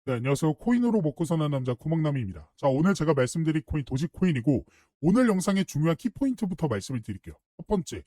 네, 안녕하세요. 코인으로 먹고 사는 남자 코막남입니다. 자, 오늘 제가 말씀드릴 코인 도지코인이고 오늘 영상의 중요한 키포인트부터 말씀을 드릴게요. 첫 번째,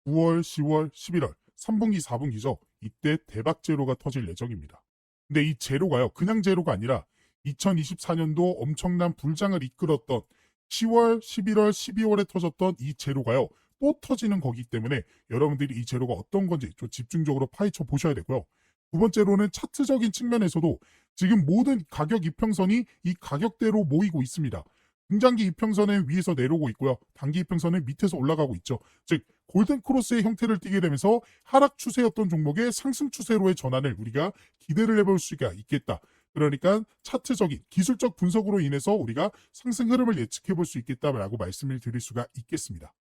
9월, 10월, 11월 3분기, 4분기죠. 이때 대박 제로가 터질 예정입니다. 근데 이 제로가요. 그냥 제로가 아니라 2024년도 엄청난 불장을 이끌었던 10월, 11월, 12월에 터졌던 이 제로가요. 또 터지는 거기 때문에 여러분들이 이 제로가 어떤 건지 좀 집중적으로 파헤쳐 보셔야 되고요. 두 번째로는 차트적인 측면에서도 지금 모든 가격 이평선이 이 가격대로 모이고 있습니다. 중장기 이평선은 위에서 내려오고 있고요. 단기 이평선은 밑에서 올라가고 있죠. 즉 골든 크로스의 형태를 띠게 되면서 하락 추세였던 종목의 상승 추세로의 전환을 우리가 기대를 해볼 수가 있겠다. 그러니까 차트적인 기술적 분석으로 인해서 우리가 상승 흐름을 예측해 볼 수 있겠다라고 말씀을 드릴 수가 있겠습니다.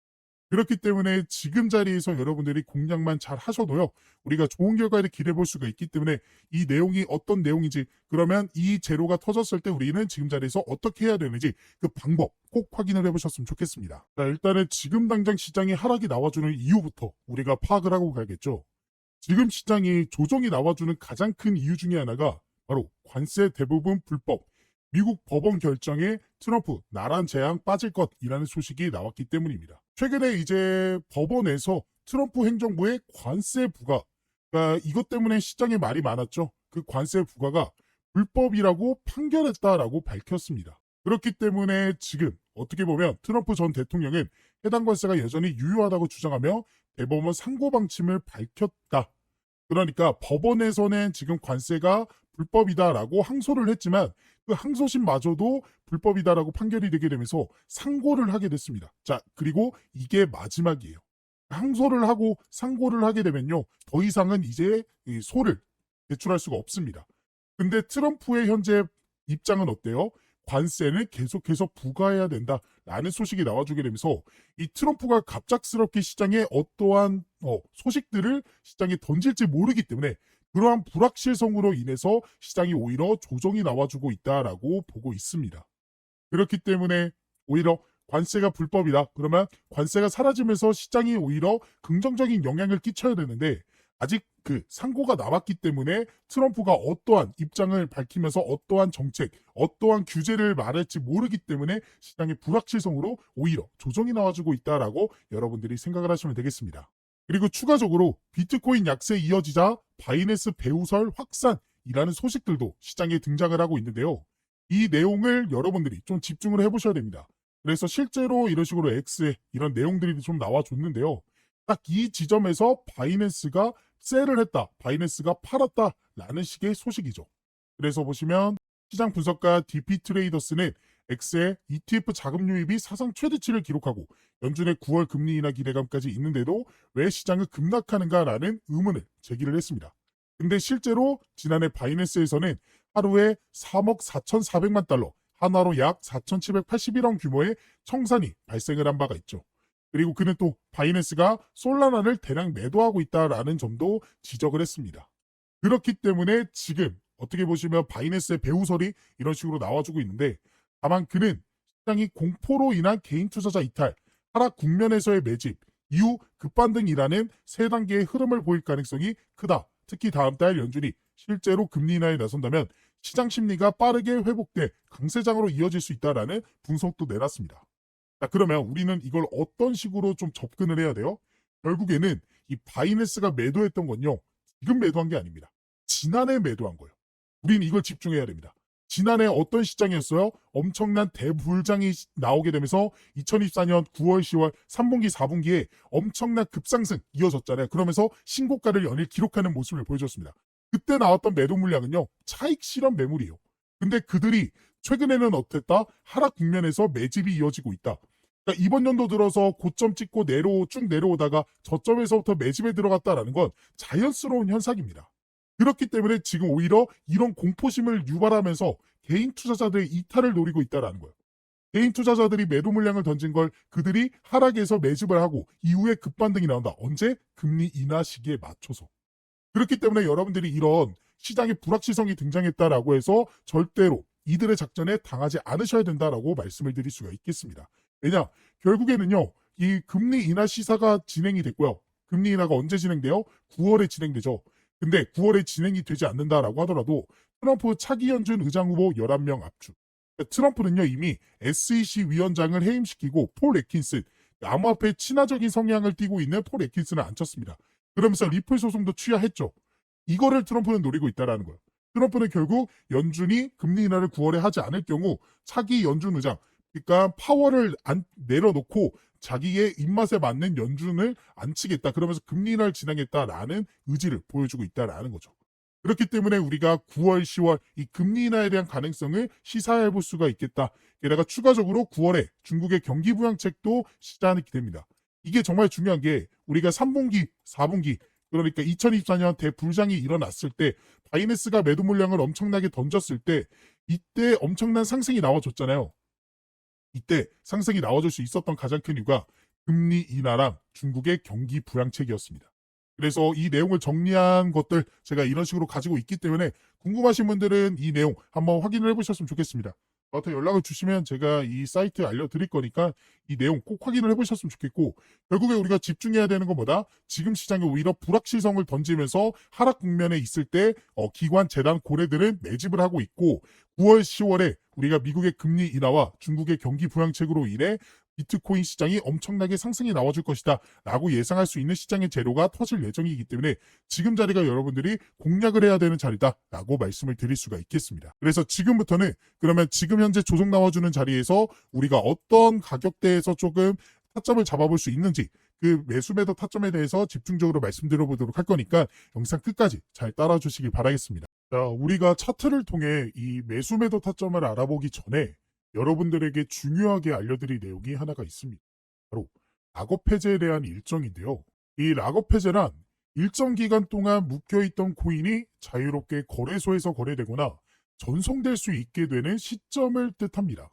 그렇기 때문에 지금 자리에서 여러분들이 공략만 잘 하셔도요, 우리가 좋은 결과를 기대해 볼 수가 있기 때문에 이 내용이 어떤 내용인지, 그러면 이 제로가 터졌을 때 우리는 지금 자리에서 어떻게 해야 되는지 그 방법 꼭 확인을 해보셨으면 좋겠습니다. 자, 일단은 지금 당장 시장에 하락이 나와주는 이유부터 우리가 파악을 하고 가야겠죠. 지금 시장이 조정이 나와주는 가장 큰 이유 중에 하나가 바로 관세 대부분 불법, 미국 법원 결정에 트럼프 나란 재앙 빠질 것이라는 소식이 나왔기 때문입니다. 최근에 이제 법원에서 트럼프 행정부의 관세 부과, 그러니까 이것 때문에 시장에 말이 많았죠. 그 관세 부과가 불법이라고 판결했다라고 밝혔습니다. 그렇기 때문에 지금 어떻게 보면 트럼프 전 대통령은 해당 관세가 여전히 유효하다고 주장하며 대법원 상고 방침을 밝혔다. 그러니까 법원에서는 지금 관세가 불법이다라고 항소를 했지만 그 항소심마저도 불법이다라고 판결이 되게 되면서 상고를 하게 됐습니다. 자, 그리고 이게 마지막이에요. 항소를 하고 상고를 하게 되면요. 더 이상은 이제 이 소를 제출할 수가 없습니다. 근데 트럼프의 현재 입장은 어때요? 관세는 계속해서 부과해야 된다라는 소식이 나와주게 되면서 이 트럼프가 갑작스럽게 시장에 어떠한 소식들을 시장에 던질지 모르기 때문에 그러한 불확실성으로 인해서 시장이 오히려 조정이 나와주고 있다라고 보고 있습니다. 그렇기 때문에 오히려 관세가 불법이다. 그러면 관세가 사라지면서 시장이 오히려 긍정적인 영향을 끼쳐야 되는데 아직 그 상고가 남았기 때문에 트럼프가 어떠한 입장을 밝히면서 어떠한 정책, 어떠한 규제를 말할지 모르기 때문에 시장의 불확실성으로 오히려 조정이 나와주고 있다라고 여러분들이 생각을 하시면 되겠습니다. 그리고 추가적으로 비트코인 약세 이어지자 바이낸스 배후설 확산이라는 소식들도 시장에 등장을 하고 있는데요. 이 내용을 여러분들이 좀 집중을 해보셔야 됩니다. 그래서 실제로 이런 식으로 X에 이런 내용들이 좀 나와줬는데요. 딱 이 지점에서 바이낸스가 셀을 했다, 바이낸스가 팔았다라는 식의 소식이죠. 그래서 보시면 시장 분석가 DP 트레이더스는 X의 ETF 자금 유입이 사상 최대치를 기록하고 연준의 9월 금리 인하 기대감까지 있는데도 왜 시장을 급락하는가라는 의문을 제기를 했습니다. 근데 실제로 지난해 바이낸스에서는 하루에 3억 4,400만 달러, 하나로 약 4,781원 규모의 청산이 발생을 한 바가 있죠. 그리고 그는 또 바이낸스가 솔라나를 대량 매도하고 있다라는 점도 지적을 했습니다. 그렇기 때문에 지금 어떻게 보시면 바이낸스의 배후설이 이런 식으로 나와주고 있는데 다만 그는 시장이 공포로 인한 개인 투자자 이탈, 하락 국면에서의 매집, 이후 급반등이라는 세 단계의 흐름을 보일 가능성이 크다. 특히 다음 달 연준이 실제로 금리 인하에 나선다면 시장 심리가 빠르게 회복돼 강세장으로 이어질 수 있다라는 분석도 내놨습니다. 자, 그러면 우리는 이걸 어떤 식으로 좀 접근을 해야 돼요? 결국에는 이 바이낸스가 매도했던 건요. 지금 매도한 게 아닙니다. 지난해 매도한 거예요. 우리는 이걸 집중해야 됩니다. 지난해 어떤 시장이었어요? 엄청난 대불장이 나오게 되면서 2024년 9월, 10월, 3분기, 4분기에 엄청난 급상승 이어졌잖아요. 그러면서 신고가를 연일 기록하는 모습을 보여줬습니다. 그때 나왔던 매도 물량은요. 차익 실현 매물이에요. 근데 그들이 최근에는 어땠다? 하락 국면에서 매집이 이어지고 있다. 그러니까 이번 연도 들어서 고점 찍고 쭉 내려오다가 저점에서부터 매집에 들어갔다라는 건 자연스러운 현상입니다. 그렇기 때문에 지금 오히려 이런 공포심을 유발하면서 개인 투자자들의 이탈을 노리고 있다는 거예요. 개인 투자자들이 매도 물량을 던진 걸 그들이 하락에서 매집을 하고 이후에 급반등이 나온다. 언제? 금리 인하 시기에 맞춰서. 그렇기 때문에 여러분들이 이런 시장의 불확실성이 등장했다라고 해서 절대로 이들의 작전에 당하지 않으셔야 된다라고 말씀을 드릴 수가 있겠습니다. 왜냐? 결국에는요. 이 금리 인하 시사가 진행이 됐고요. 금리 인하가 언제 진행돼요? 9월에 진행되죠. 근데 9월에 진행이 되지 않는다라고 하더라도 트럼프 차기 연준 의장 후보 11명 압축. 트럼프는요 이미 SEC 위원장을 해임시키고 폴 애킨슨, 암호화폐 친화적인 성향을 띠고 있는 폴 애킨슨을 앉혔습니다. 그러면서 리플 소송도 취하했죠. 이거를 트럼프는 노리고 있다라는 거예요. 트럼프는 결국 연준이 금리 인하를 9월에 하지 않을 경우 차기 연준 의장, 그러니까 파워를 내려놓고 자기의 입맛에 맞는 연준을 앉히겠다. 그러면서 금리 인하를 진행했다라는 의지를 보여주고 있다라는 거죠. 그렇기 때문에 우리가 9월, 10월 이 금리 인하에 대한 가능성을 시사해 볼 수가 있겠다. 게다가 추가적으로 9월에 중국의 경기 부양책도 시작이 됩니다. 이게 정말 중요한 게 우리가 3분기, 4분기 그러니까 2024년 대불장이 일어났을 때 바이낸스가 매도 물량을 엄청나게 던졌을 때 이때 엄청난 상승이 나와줬잖아요. 이때 상승이 나와줄 수 있었던 가장 큰 이유가 금리 인하랑 중국의 경기 부양책이었습니다. 그래서 이 내용을 정리한 것들 제가 이런 식으로 가지고 있기 때문에 궁금하신 분들은 이 내용 한번 확인을 해보셨으면 좋겠습니다. 저한테 연락을 주시면 제가 이 사이트 알려드릴 거니까 이 내용 꼭 확인을 해보셨으면 좋겠고, 결국에 우리가 집중해야 되는 것보다 지금 시장에 오히려 불확실성을 던지면서 하락 국면에 있을 때 기관, 재단, 고래들은 매집을 하고 있고, 9월, 10월에 우리가 미국의 금리 인하와 중국의 경기 부양책으로 인해 비트코인 시장이 엄청나게 상승이 나와줄 것이다 라고 예상할 수 있는 시장의 재료가 터질 예정이기 때문에 지금 자리가 여러분들이 공략을 해야 되는 자리다 라고 말씀을 드릴 수가 있겠습니다. 그래서 지금부터는 그러면 지금 현재 조정 나와주는 자리에서 우리가 어떤 가격대에서 조금 타점을 잡아볼 수 있는지, 그 매수 매도 타점에 대해서 집중적으로 말씀드려보도록 할 거니까 영상 끝까지 잘 따라주시길 바라겠습니다. 자, 우리가 차트를 통해 이 매수 매도 타점을 알아보기 전에 여러분들에게 중요하게 알려드릴 내용이 하나가 있습니다. 바로 락업 해제에 대한 일정인데요. 이 락업 해제란 일정 기간 동안 묵혀있던 코인이 자유롭게 거래소에서 거래되거나 전송될 수 있게 되는 시점을 뜻합니다.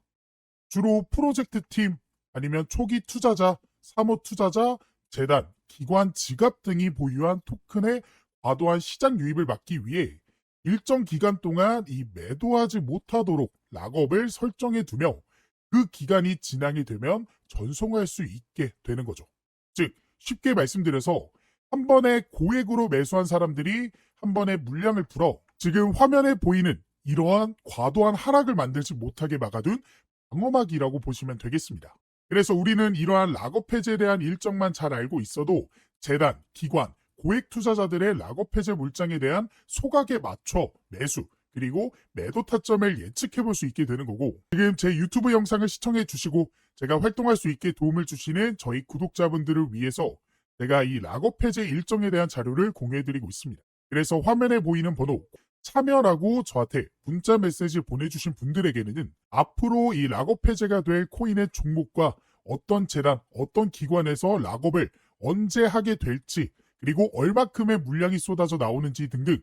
주로 프로젝트 팀, 아니면 초기 투자자, 사모 투자자, 재단, 기관, 지갑 등이 보유한 토큰의 과도한 시장 유입을 막기 위해 일정 기간 동안 이 매도하지 못하도록 락업을 설정해 두며 그 기간이 지나게 되면 전송할 수 있게 되는 거죠. 즉 쉽게 말씀드려서 한 번에 고액으로 매수한 사람들이 한 번에 물량을 풀어 지금 화면에 보이는 이러한 과도한 하락을 만들지 못하게 막아둔 방어막이라고 보시면 되겠습니다. 그래서 우리는 이러한 락업 해제에 대한 일정만 잘 알고 있어도 재단, 기관, 고액 투자자들의 락업 해제 물량에 대한 소각에 맞춰 매수, 그리고 매도 타점을 예측해 볼 수 있게 되는 거고, 지금 제 유튜브 영상을 시청해 주시고 제가 활동할 수 있게 도움을 주시는 저희 구독자분들을 위해서 제가 이 락업 해제 일정에 대한 자료를 공유해 드리고 있습니다. 그래서 화면에 보이는 번호 참여라고 저한테 문자 메시지 보내주신 분들에게는 앞으로 이 락업 해제가 될 코인의 종목과 어떤 재단, 어떤 기관에서 락업을 언제 하게 될지, 그리고 얼마큼의 물량이 쏟아져 나오는지 등등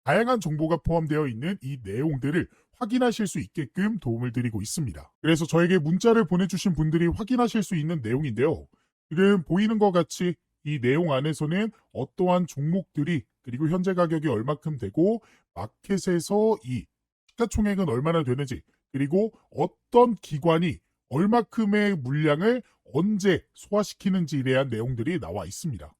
다양한 정보가 포함되어 있는 이 내용들을 확인하실 수 있게끔 도움을 드리고 있습니다. 그래서 저에게 문자를 보내주신 분들이 확인하실 수 있는 내용인데요. 지금 보이는 것 같이 이 내용 안에서는 어떠한 종목들이, 그리고 현재 가격이 얼마큼 되고 마켓에서 이 시가총액은 얼마나 되는지, 그리고 어떤 기관이 얼마큼의 물량을 언제 소화시키는지에 대한 내용들이 나와 있습니다.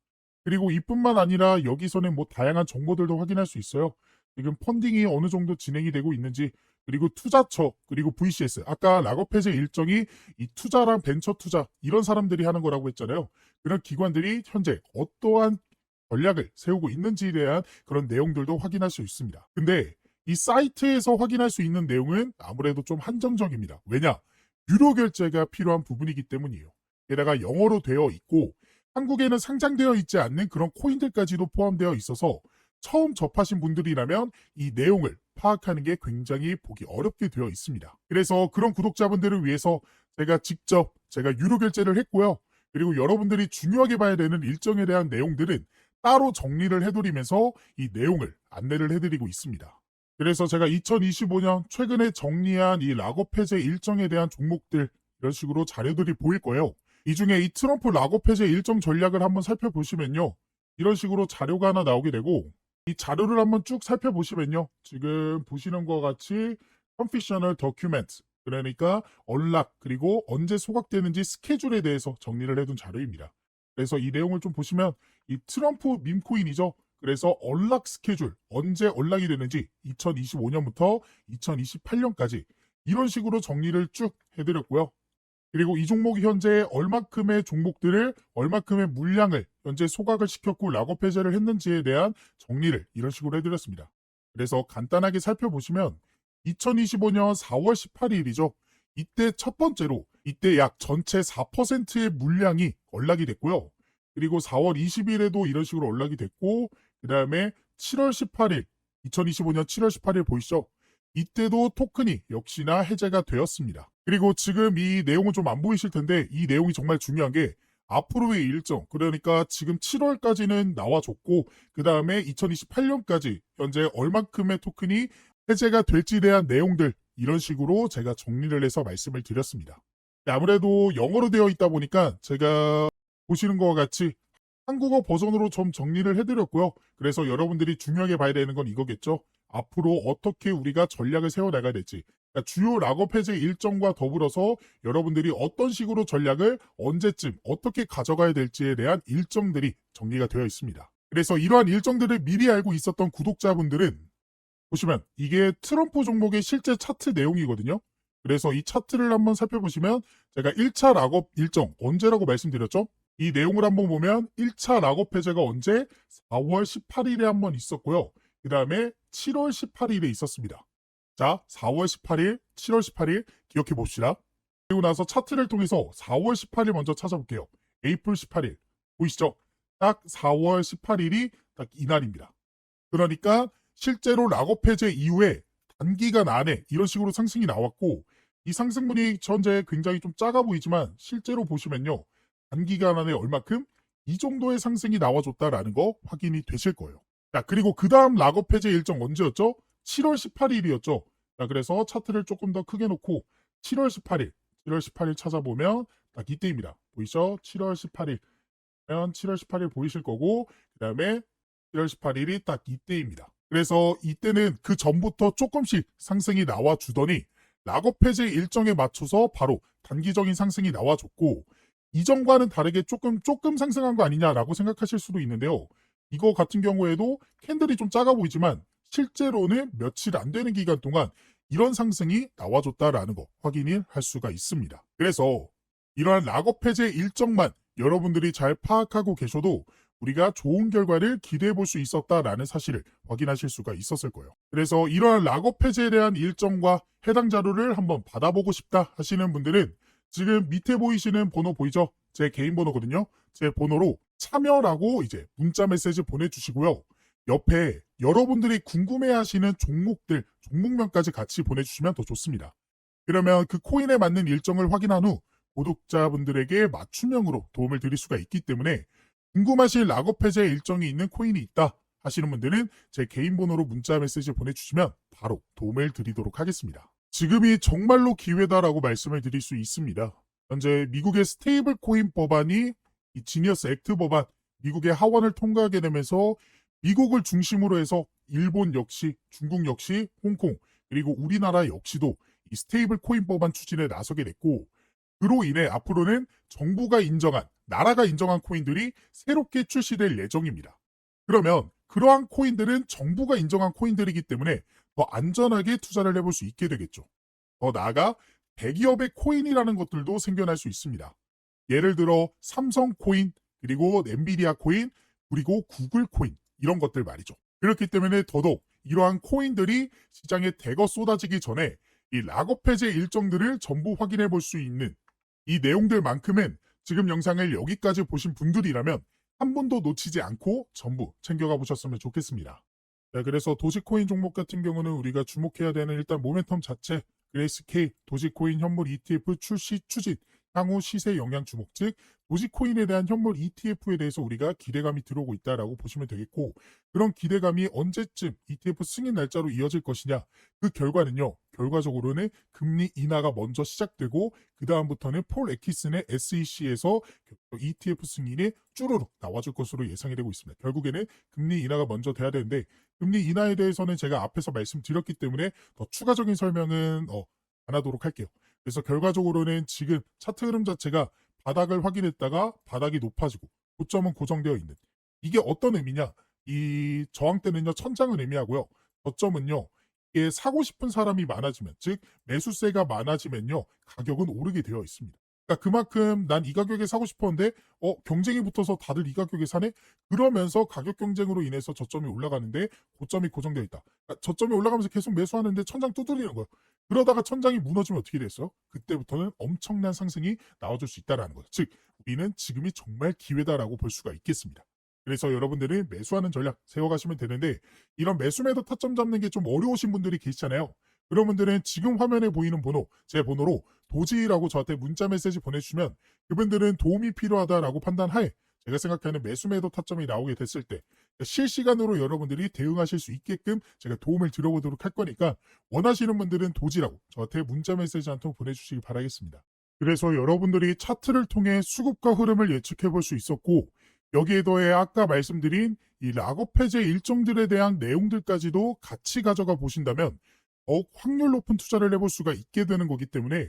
그리고 이뿐만 아니라 여기서는 뭐 다양한 정보들도 확인할 수 있어요. 지금 펀딩이 어느 정도 진행이 되고 있는지, 그리고 투자처, 그리고 VCS. 아까 락업 해제 일정이 이 투자랑 벤처 투자 이런 사람들이 하는 거라고 했잖아요. 그런 기관들이 현재 어떠한 전략을 세우고 있는지에 대한 그런 내용들도 확인할 수 있습니다. 근데 이 사이트에서 확인할 수 있는 내용은 아무래도 좀 한정적입니다. 왜냐? 유료 결제가 필요한 부분이기 때문이에요. 게다가 영어로 되어 있고 한국에는 상장되어 있지 않는 그런 코인들까지도 포함되어 있어서 처음 접하신 분들이라면 이 내용을 파악하는 게 굉장히 보기 어렵게 되어 있습니다. 그래서 그런 구독자분들을 위해서 제가 유료 결제를 했고요. 그리고 여러분들이 중요하게 봐야 되는 일정에 대한 내용들은 따로 정리를 해드리면서 이 내용을 안내를 해드리고 있습니다. 그래서 제가 2025년 최근에 정리한 이 락업 해제 일정에 대한 종목들 이런 식으로 자료들이 보일 거예요. 이 중에 이 트럼프 락업 해제 일정 전략을 한번 살펴보시면요. 이런 식으로 자료가 하나 나오게 되고, 이 자료를 한번 쭉 살펴보시면요. 지금 보시는 것 같이 Confidential Document, 그러니까 언락, 그리고 언제 소각되는지 스케줄에 대해서 정리를 해둔 자료입니다. 그래서 이 내용을 좀 보시면 이 트럼프 밈코인이죠. 그래서 언락 스케줄, 언제 언락이 되는지 2025년부터 2028년까지 이런 식으로 정리를 쭉 해드렸고요. 그리고 이 종목이 현재 얼마큼의 종목들을 얼마큼의 물량을 현재 소각을 시켰고 락업 해제를 했는지에 대한 정리를 이런 식으로 해드렸습니다. 그래서 간단하게 살펴보시면 2025년 4월 18일이죠. 이때 첫 번째로 이때 약 전체 4%의 물량이 언락이 됐고요. 그리고 4월 20일에도 이런 식으로 언락이 됐고 그 다음에 7월 18일 2025년 7월 18일 보이시죠? 이때도 토큰이 역시나 해제가 되었습니다. 그리고 지금 이 내용은 좀 안 보이실 텐데 이 내용이 정말 중요한 게 앞으로의 일정, 그러니까 지금 7월까지는 나와줬고 그 다음에 2028년까지 현재 얼만큼의 토큰이 해제가 될지에 대한 내용들 이런 식으로 제가 정리를 해서 말씀을 드렸습니다. 아무래도 영어로 되어 있다 보니까 제가 보시는 것과 같이 한국어 버전으로 좀 정리를 해드렸고요. 그래서 여러분들이 중요하게 봐야 되는 건 이거겠죠. 앞으로 어떻게 우리가 전략을 세워나가야 될지, 그러니까 주요 락업 해제 일정과 더불어서 여러분들이 어떤 식으로 전략을 언제쯤 어떻게 가져가야 될지에 대한 일정들이 정리가 되어 있습니다. 그래서 이러한 일정들을 미리 알고 있었던 구독자분들은 보시면 이게 트럼프 종목의 실제 차트 내용이거든요. 그래서 이 차트를 한번 살펴보시면 제가 1차 락업 일정 언제라고 말씀드렸죠? 이 내용을 한번 보면 1차 락업 해제가 언제? 4월 18일에 한번 있었고요. 그 다음에 7월 18일에 있었습니다. 자, 4월 18일, 7월 18일 기억해 봅시다. 그리고 나서 차트를 통해서 4월 18일 먼저 찾아볼게요. 에이플 18일. 보이시죠? 딱 4월 18일이 딱 이날입니다. 그러니까 실제로 락업 해제 이후에 단기간 안에 이런 식으로 상승이 나왔고 이 상승분이 현재 굉장히 좀 작아 보이지만 실제로 보시면요. 단기간 안에 얼마큼 이 정도의 상승이 나와줬다라는 거 확인이 되실 거예요. 자, 그리고 그 다음 락업 해제 일정 언제였죠? 7월 18일이었죠. 자, 그래서 차트를 조금 더 크게 놓고 7월 18일, 7월 18일 찾아보면 딱 이때입니다. 보이죠? 7월 18일. 7월 18일 보이실 거고 그 다음에 7월 18일이 딱 이때입니다. 그래서 이때는 그 전부터 조금씩 상승이 나와주더니 락업 해제 일정에 맞춰서 바로 단기적인 상승이 나와줬고 이전과는 다르게 조금 상승한 거 아니냐라고 생각하실 수도 있는데요. 이거 같은 경우에도 캔들이 좀 작아 보이지만 실제로는 며칠 안 되는 기간 동안 이런 상승이 나와줬다라는 거 확인을 할 수가 있습니다. 그래서 이러한 락업 해제 일정만 여러분들이 잘 파악하고 계셔도 우리가 좋은 결과를 기대해 볼 수 있었다라는 사실을 확인하실 수가 있었을 거예요. 그래서 이러한 락업 해제에 대한 일정과 해당 자료를 한번 받아보고 싶다 하시는 분들은 지금 밑에 보이시는 번호 보이죠? 제 개인 번호거든요. 제 번호로 참여라고 이제 문자 메시지 보내주시고요. 옆에 여러분들이 궁금해하시는 종목들, 종목명까지 같이 보내주시면 더 좋습니다. 그러면 그 코인에 맞는 일정을 확인한 후 구독자분들에게 맞춤형으로 도움을 드릴 수가 있기 때문에 궁금하신 락업 해제 일정이 있는 코인이 있다 하시는 분들은 제 개인 번호로 문자 메시지 보내주시면 바로 도움을 드리도록 하겠습니다. 지금이 정말로 기회다라고 말씀을 드릴 수 있습니다. 현재 미국의 스테이블 코인 법안이 이 지니어스 액트 법안, 미국의 하원을 통과하게 되면서 미국을 중심으로 해서 일본 역시, 중국 역시, 홍콩, 그리고 우리나라 역시도 이 스테이블 코인 법안 추진에 나서게 됐고 그로 인해 앞으로는 정부가 인정한, 나라가 인정한 코인들이 새롭게 출시될 예정입니다. 그러면 그러한 코인들은 정부가 인정한 코인들이기 때문에 더 안전하게 투자를 해볼 수 있게 되겠죠. 더 나아가 대기업의 코인이라는 것들도 생겨날 수 있습니다. 예를 들어 삼성 코인, 그리고 엔비디아 코인, 그리고 구글 코인 이런 것들 말이죠. 그렇기 때문에 더더욱 이러한 코인들이 시장에 대거 쏟아지기 전에 이 락업 해제 일정들을 전부 확인해 볼 수 있는 이 내용들만큼은 지금 영상을 여기까지 보신 분들이라면 한 번도 놓치지 않고 전부 챙겨가 보셨으면 좋겠습니다. 자, 그래서 도지코인 종목 같은 경우는 우리가 주목해야 되는 일단 모멘텀 자체, 그레이스케일, 도지코인 현물 ETF 출시 추진, 향후 시세 영향 주목, 즉 도지코인에 대한 현물 ETF에 대해서 우리가 기대감이 들어오고 있다라고 보시면 되겠고 그런 기대감이 언제쯤 ETF 승인 날짜로 이어질 것이냐 그 결과는요. 결과적으로는 금리 인하가 먼저 시작되고 그 다음부터는 폴 애키슨의 SEC에서 ETF 승인이 쭈루룩 나와줄 것으로 예상이 되고 있습니다. 결국에는 금리 인하가 먼저 돼야 되는데 금리 인하에 대해서는 제가 앞에서 말씀드렸기 때문에 더 추가적인 설명은 안 하도록 할게요. 그래서 결과적으로는 지금 차트 흐름 자체가 바닥을 확인했다가 바닥이 높아지고 고점은 고정되어 있는 이게 어떤 의미냐? 이 저항대는요 천장을 의미하고요. 저점은요 이게 사고 싶은 사람이 많아지면, 즉 매수세가 많아지면요 가격은 오르게 되어 있습니다. 그러니까 그만큼 난 이 가격에 사고 싶었는데 경쟁이 붙어서 다들 이 가격에 사네? 그러면서 가격 경쟁으로 인해서 저점이 올라가는데 고점이 고정되어 있다. 그러니까 저점이 올라가면서 계속 매수하는데 천장 두드리는 거예요. 그러다가 천장이 무너지면 어떻게 됐어요? 그때부터는 엄청난 상승이 나와줄 수 있다라는 거죠. 즉 우리는 지금이 정말 기회다라고 볼 수가 있겠습니다. 그래서 여러분들은 매수하는 전략 세워가시면 되는데, 이런 매수 매도 타점 잡는 게 좀 어려우신 분들이 계시잖아요. 그런 분들은 지금 화면에 보이는 번호, 제 번호로 도지라고 저한테 문자 메시지 보내주시면, 그분들은 도움이 필요하다라고 판단하에 제가 생각하는 매수 매도 타점이 나오게 됐을 때 실시간으로 여러분들이 대응하실 수 있게끔 제가 도움을 드려보도록 할 거니까, 원하시는 분들은 도지라고 저한테 문자 메시지 한 통 보내주시기 바라겠습니다. 그래서 여러분들이 차트를 통해 수급과 흐름을 예측해 볼 수 있었고, 여기에 더해 아까 말씀드린 이 락업 해제 일정들에 대한 내용들까지도 같이 가져가 보신다면 더욱 확률 높은 투자를 해볼 수가 있게 되는 거기 때문에,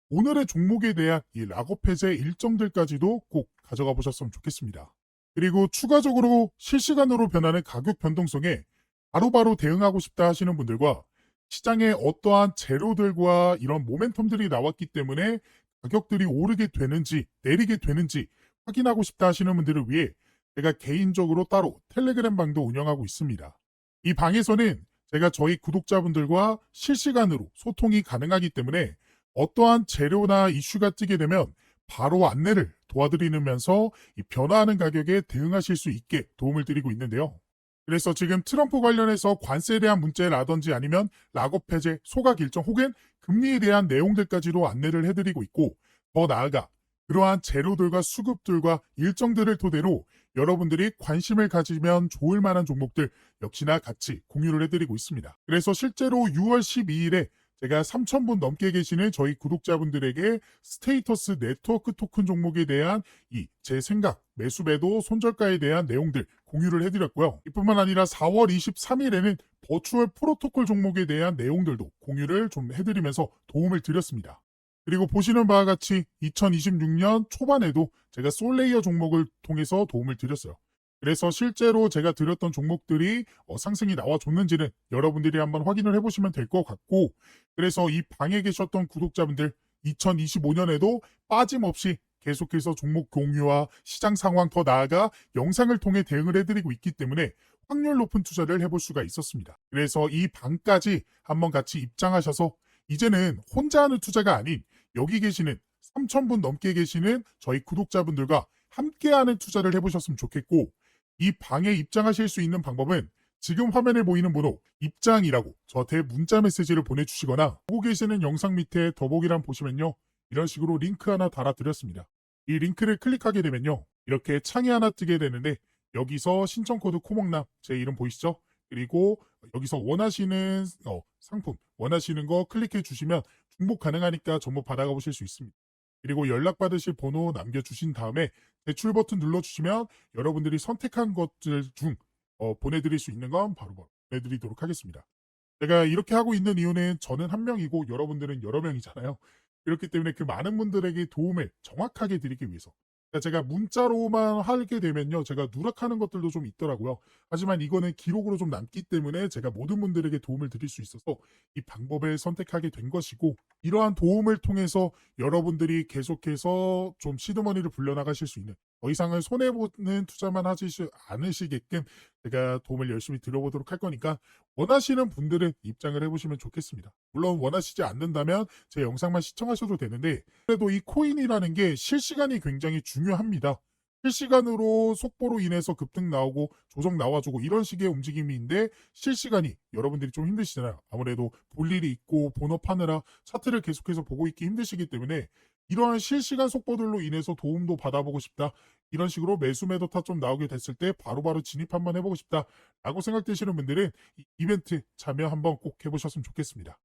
오늘의 종목에 대한 이 락업 해제 일정들까지도 꼭 가져가 보셨으면 좋겠습니다. 그리고 추가적으로 실시간으로 변하는 가격 변동성에 바로바로 대응하고 싶다 하시는 분들과, 시장에 어떠한 재료들과 이런 모멘텀들이 나왔기 때문에 가격들이 오르게 되는지 내리게 되는지 확인하고 싶다 하시는 분들을 위해 제가 개인적으로 따로 텔레그램 방도 운영하고 있습니다. 이 방에서는 제가 저희 구독자분들과 실시간으로 소통이 가능하기 때문에 어떠한 재료나 이슈가 뜨게 되면 바로 안내를 도와드리면서 이 변화하는 가격에 대응하실 수 있게 도움을 드리고 있는데요. 그래서 지금 트럼프 관련해서 관세에 대한 문제라든지 아니면 락업 해제, 소각 일정 혹은 금리에 대한 내용들까지도 안내를 해드리고 있고, 더 나아가 그러한 재료들과 수급들과 일정들을 토대로 여러분들이 관심을 가지면 좋을 만한 종목들 역시나 같이 공유를 해드리고 있습니다. 그래서 실제로 6월 12일에 제가 3,000분 넘게 계시는 저희 구독자분들에게 스테이터스 네트워크 토큰 종목에 대한 이 제 생각, 매수 매도 손절가에 대한 내용들 공유를 해드렸고요. 이뿐만 아니라 4월 23일에는 버추얼 프로토콜 종목에 대한 내용들도 공유를 좀 해드리면서 도움을 드렸습니다. 그리고 보시는 바와 같이 2026년 초반에도 제가 솔레이어 종목을 통해서 도움을 드렸어요. 그래서 실제로 제가 드렸던 종목들이 상승이 나와줬는지는 여러분들이 한번 확인을 해보시면 될 것 같고, 그래서 이 방에 계셨던 구독자분들 2025년에도 빠짐없이 계속해서 종목 공유와 시장 상황, 더 나아가 영상을 통해 대응을 해드리고 있기 때문에 확률 높은 투자를 해볼 수가 있었습니다. 그래서 이 방까지 한번 같이 입장하셔서 이제는 혼자 하는 투자가 아닌 여기 계시는 3,000분 넘게 계시는 저희 구독자분들과 함께하는 투자를 해보셨으면 좋겠고, 이 방에 입장하실 수 있는 방법은 지금 화면에 보이는 번호 입장이라고 저한테 문자 메시지를 보내주시거나, 보고 계시는 영상 밑에 더보기란 보시면요 이런 식으로 링크 하나 달아드렸습니다. 이 링크를 클릭하게 되면요 이렇게 창이 하나 뜨게 되는데, 여기서 신청코드 코목남 제 이름 보이시죠? 그리고 여기서 원하시는 상품 원하시는 거 클릭해 주시면 중복 가능하니까 전부 받아가 보실 수 있습니다. 그리고 연락받으실 번호 남겨주신 다음에 대출 버튼 눌러주시면 여러분들이 선택한 것들 중 보내드릴 수 있는 건 바로 보내드리도록 하겠습니다. 제가 이렇게 하고 있는 이유는 저는 한 명이고 여러분들은 여러 명이잖아요. 그렇기 때문에 그 많은 분들에게 도움을 정확하게 드리기 위해서. 그러니까 제가 문자로만 하게 되면요 제가 누락하는 것들도 좀 있더라고요. 하지만 이거는 기록으로 좀 남기 때문에 제가 모든 분들에게 도움을 드릴 수 있어서 이 방법을 선택하게 된 것이고, 이러한 도움을 통해서 여러분들이 계속해서 좀 시드머니를 불려나가실 수 있는, 더 이상은 손해보는 투자만 하지 않으시게끔 제가 도움을 열심히 드려보도록 할 거니까, 원하시는 분들은 입장을 해보시면 좋겠습니다. 물론 원하시지 않는다면 제 영상만 시청하셔도 되는데, 그래도 이 코인이라는 게 실시간이 굉장히 중요합니다. 실시간으로 속보로 인해서 급등 나오고 조정 나와주고 이런 식의 움직임인데, 실시간이 여러분들이 좀 힘드시잖아요. 아무래도 볼 일이 있고 본업하느라 차트를 계속해서 보고 있기 힘드시기 때문에 이러한 실시간 속보들로 인해서 도움도 받아보고 싶다, 이런 식으로 매수 매도 타점 나오게 됐을 때 바로바로 진입 한번 해보고 싶다 라고 생각되시는 분들은 이 이벤트 참여 한번 꼭 해보셨으면 좋겠습니다.